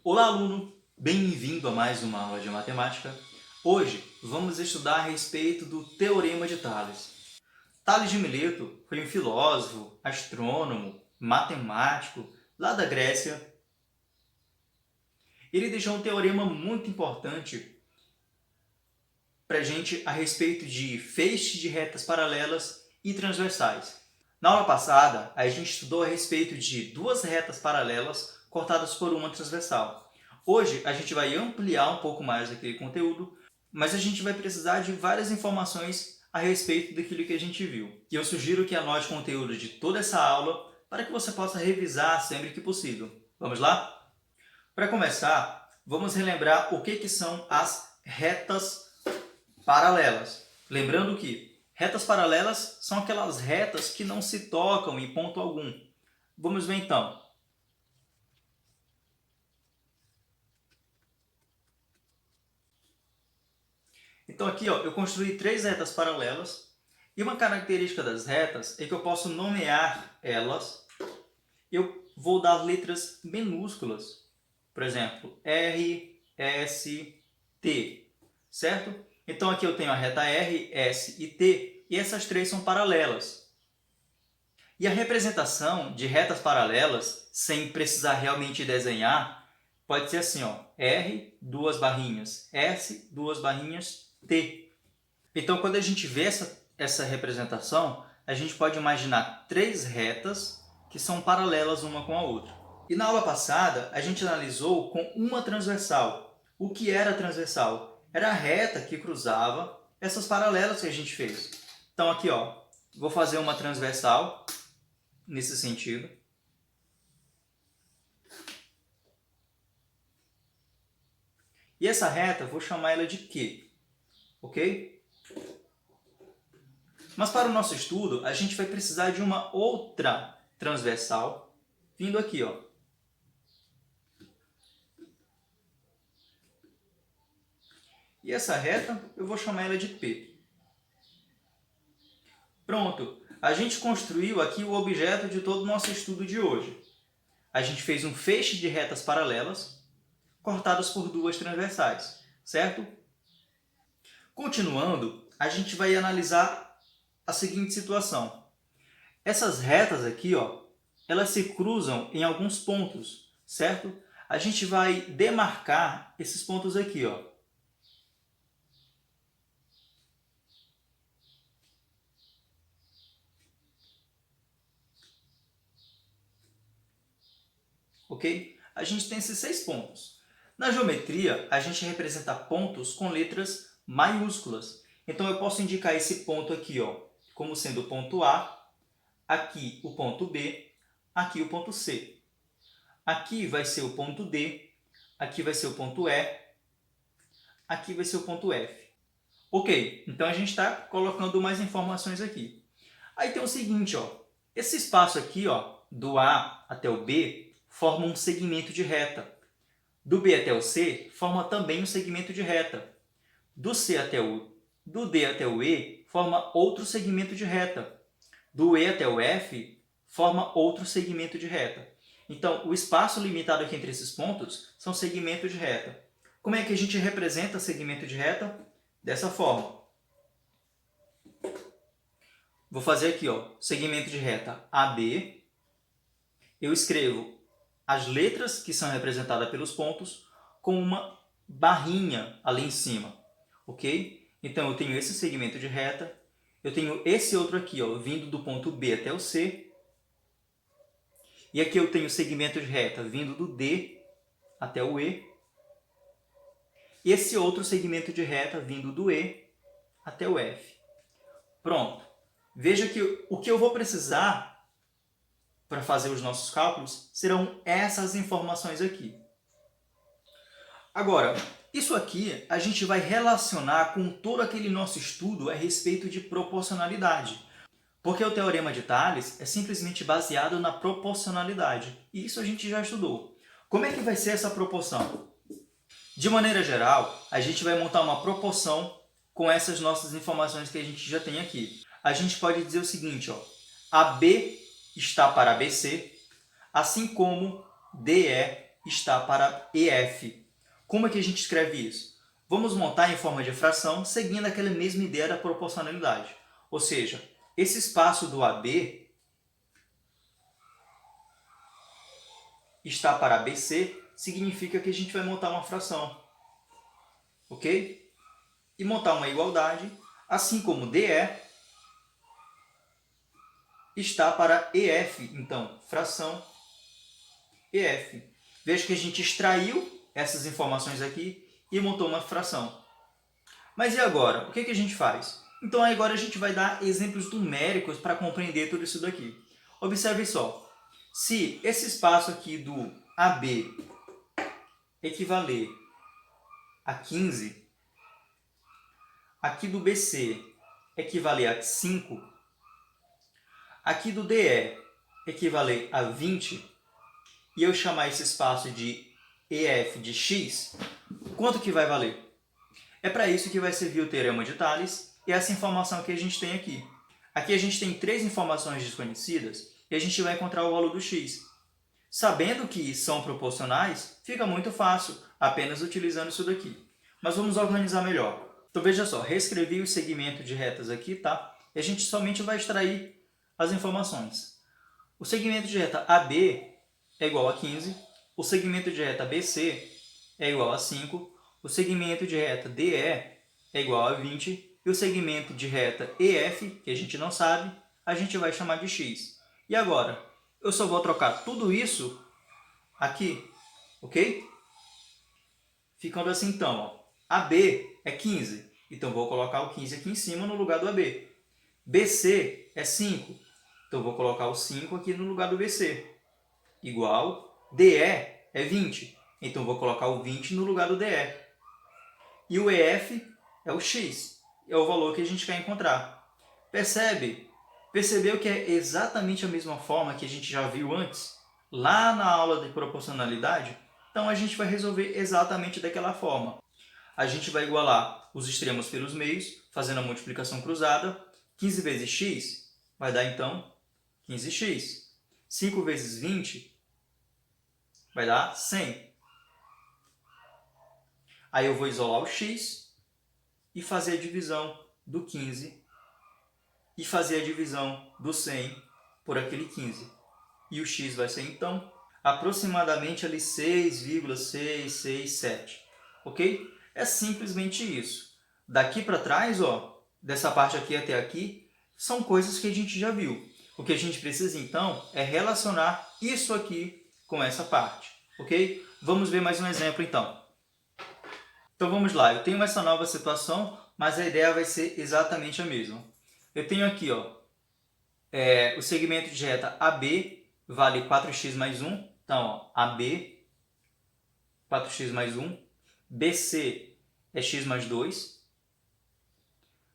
Olá, aluno! Bem-vindo a mais uma aula de matemática. Hoje vamos estudar a respeito do Teorema de Tales. Tales de Mileto foi um filósofo, astrônomo, matemático lá da Grécia. Ele deixou um teorema muito importante para a gente a respeito de feixes de retas paralelas e transversais. Na aula passada, a gente estudou a respeito de duas retas paralelas cortadas por uma transversal. Hoje, a gente vai ampliar um pouco mais aquele conteúdo, mas a gente vai precisar de várias informações a respeito daquilo que a gente viu. E eu sugiro que anote o conteúdo de toda essa aula para que você possa revisar sempre que possível. Vamos lá? Para começar, vamos relembrar o que são as retas paralelas. Lembrando que retas paralelas são aquelas retas que não se tocam em ponto algum. Vamos ver então. Então aqui eu construí três retas paralelas. E uma característica das retas é que eu posso nomear elas. Eu vou dar letras minúsculas. Por exemplo, R, S, T. Certo? Então aqui eu tenho a reta R, S e T. E essas três são paralelas. E a representação de retas paralelas, sem precisar realmente desenhar, pode ser assim, ó, R, duas barrinhas, S, duas barrinhas, T. Então, quando a gente vê essa representação, a gente pode imaginar três retas que são paralelas uma com a outra. E na aula passada, a gente analisou com uma transversal. O que era transversal? Era a reta que cruzava essas paralelas que a gente fez. Então, aqui, ó, vou fazer uma transversal nesse sentido. E essa reta, vou chamar ela de Q. Ok? Mas para o nosso estudo, a gente vai precisar de uma outra transversal vindo aqui, ó. E essa reta, eu vou chamar ela de P. Pronto! A gente construiu aqui o objeto de todo o nosso estudo de hoje. A gente fez um feixe de retas paralelas cortadas por duas transversais, certo? Continuando, a gente vai analisar a seguinte situação. Essas retas aqui, ó, elas se cruzam em alguns pontos, certo? A gente vai demarcar esses pontos aqui, ó. Ok? A gente tem esses 6 pontos. Na geometria, a gente representa pontos com letras maiúsculas. Então, eu posso indicar esse ponto aqui, ó, como sendo o ponto A, aqui o ponto B, aqui o ponto C. Aqui vai ser o ponto D, aqui vai ser o ponto E, aqui vai ser o ponto F. Ok, então a gente está colocando mais informações aqui. Aí tem o seguinte, ó, esse espaço aqui, ó, do A até o B, forma um segmento de reta. Do B até o C, forma também um segmento de reta. Do D até o E, forma outro segmento de reta. Do E até o F, forma outro segmento de reta. Então, o espaço limitado aqui entre esses pontos são segmentos de reta. Como é que a gente representa segmento de reta? Dessa forma. Vou fazer aqui, ó, segmento de reta AB. Eu escrevo as letras que são representadas pelos pontos com uma barrinha ali em cima, ok? Então, eu tenho esse segmento de reta, eu tenho esse outro aqui, ó, vindo do ponto B até o C, e aqui eu tenho o segmento de reta vindo do D até o E, e esse outro segmento de reta vindo do E até o F. Pronto. Veja que o que eu vou precisar para fazer os nossos cálculos serão essas informações aqui. Agora, isso aqui a gente vai relacionar com todo aquele nosso estudo a respeito de proporcionalidade. Porque o Teorema de Tales é simplesmente baseado na proporcionalidade. E isso a gente já estudou. Como é que vai ser essa proporção? De maneira geral, a gente vai montar uma proporção com essas nossas informações que a gente já tem aqui. A gente pode dizer o seguinte, ó, AB está para BC, assim como DE está para EF. Como é que a gente escreve isso? Vamos montar em forma de fração, seguindo aquela mesma ideia da proporcionalidade. Ou seja, esse espaço do AB está para BC, significa que a gente vai montar uma fração. Ok? E montar uma igualdade, assim como DE está para EF. Então, fração EF. Veja que a gente extraiu essas informações aqui e montou uma fração. Mas e agora? O que a gente faz? Então agora a gente vai dar exemplos numéricos para compreender tudo isso daqui. Observe só. Se esse espaço aqui do AB equivaler a 15, aqui do BC equivaler a 5, aqui do DE equivaler a 20, e eu chamar esse espaço de EF de x, quanto que vai valer? É para isso que vai servir o teorema de Tales e essa informação que a gente tem aqui. Aqui a gente tem 3 informações desconhecidas e a gente vai encontrar o valor do x. Sabendo que são proporcionais, fica muito fácil, apenas utilizando isso daqui. Mas vamos organizar melhor. Então veja só, reescrevi o segmento de retas aqui, tá? E a gente somente vai extrair as informações. O segmento de reta AB é igual a 15, o segmento de reta BC é igual a 5, o segmento de reta DE é igual a 20 e o segmento de reta EF, que a gente não sabe, a gente vai chamar de x. E agora? Eu só vou trocar tudo isso aqui, ok? Ficando assim então, ó. AB é 15, então vou colocar o 15 aqui em cima no lugar do AB. BC é 5, então vou colocar o 5 aqui no lugar do BC. Igual, DE é 20, então vou colocar o 20 no lugar do DE. E o EF é o x, é o valor que a gente quer encontrar. Percebeu que é exatamente a mesma forma que a gente já viu antes, lá na aula de proporcionalidade? Então a gente vai resolver exatamente daquela forma. A gente vai igualar os extremos pelos meios, fazendo a multiplicação cruzada. 15 vezes x vai dar então 15x. 5 vezes 20 vai dar 100. Aí eu vou isolar o x e fazer a divisão do 15 e fazer a divisão do 100 por aquele 15. E o x vai ser, então, aproximadamente ali 6,667. Ok? É simplesmente isso. Daqui para trás, ó, dessa parte aqui até aqui, são coisas que a gente já viu. O que a gente precisa, então, é relacionar isso aqui com essa parte. Ok? Vamos ver mais um exemplo, então. Então vamos lá, eu tenho essa nova situação, mas a ideia vai ser exatamente a mesma. Eu tenho aqui, ó, o segmento de reta AB vale 4x mais 1. Então, ó, AB, 4x mais 1. BC é x mais 2.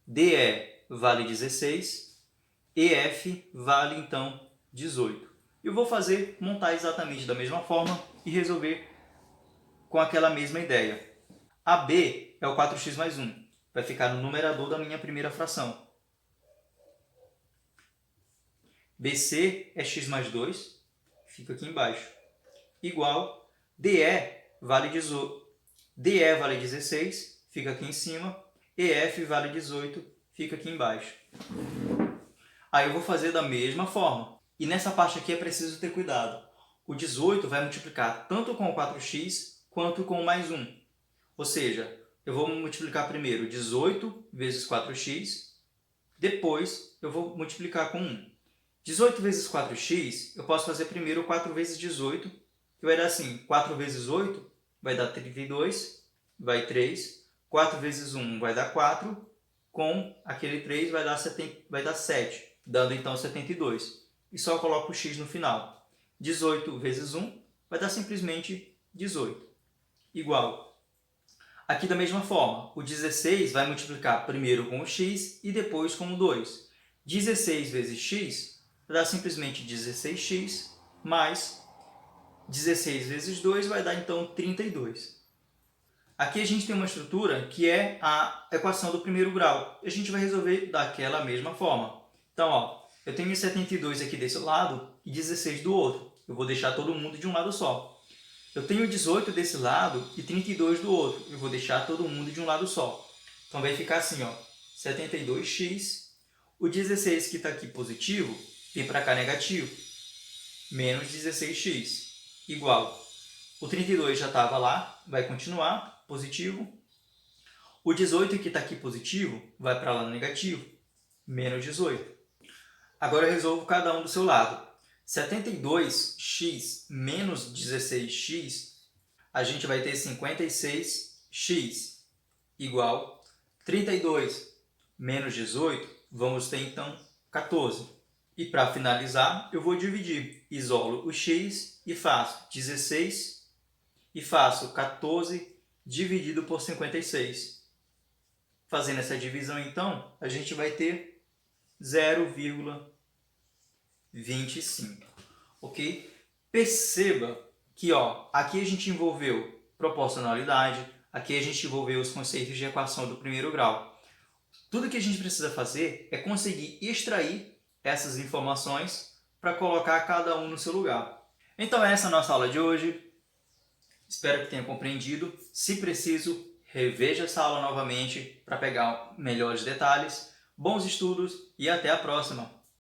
DE vale 16. EF vale, então, 18. Eu vou montar exatamente da mesma forma e resolver com aquela mesma ideia. AB é o 4x mais 1. Vai ficar no numerador da minha primeira fração. BC é x mais 2, fica aqui embaixo. Igual, DE vale 16, fica aqui em cima. EF vale 18, fica aqui embaixo. Aí eu vou fazer da mesma forma. E nessa parte aqui é preciso ter cuidado. O 18 vai multiplicar tanto com o 4x quanto com o mais 1. Ou seja, eu vou multiplicar primeiro 18 vezes 4x, depois eu vou multiplicar com 1. 18 vezes 4x, eu posso fazer primeiro 4 vezes 18, que vai dar assim, 4 vezes 8 vai dar 32, vai 3, 4 vezes 1 vai dar 4, com aquele 3 vai dar 7, dando então 72. E só coloco o x no final. 18 vezes 1 vai dar simplesmente 18. Igual. Aqui da mesma forma, o 16 vai multiplicar primeiro com o x e depois com o 2. 16 vezes x dá simplesmente 16x, mais 16 vezes 2 vai dar então 32. Aqui a gente tem uma estrutura que é a equação do primeiro grau. A gente vai resolver daquela mesma forma. Então, ó, eu tenho 72 aqui desse lado e 16 do outro. Eu vou deixar todo mundo de um lado só. Eu tenho 18 desse lado e 32 do outro. Eu vou deixar todo mundo de um lado só. Então vai ficar assim, ó, 72x. O 16 que está aqui positivo, vem para cá negativo. Menos 16x, igual. O 32 já estava lá, vai continuar positivo. O 18 que está aqui positivo, vai para lá no negativo. Menos 18. Agora eu resolvo cada um do seu lado. 72x menos 16x, a gente vai ter 56x igual 32 menos 18, vamos ter então 14. E para finalizar, eu vou dividir. Isolo o x e faço 16 e faço 14 dividido por 56. Fazendo essa divisão, então, a gente vai ter 0,25. Ok? Perceba que aqui a gente envolveu proporcionalidade, aqui a gente envolveu os conceitos de equação do primeiro grau. Tudo que a gente precisa fazer é conseguir extrair essas informações para colocar cada um no seu lugar. Então essa é a nossa aula de hoje. Espero que tenha compreendido. Se preciso, reveja essa aula novamente para pegar melhores detalhes. Bons estudos e até a próxima!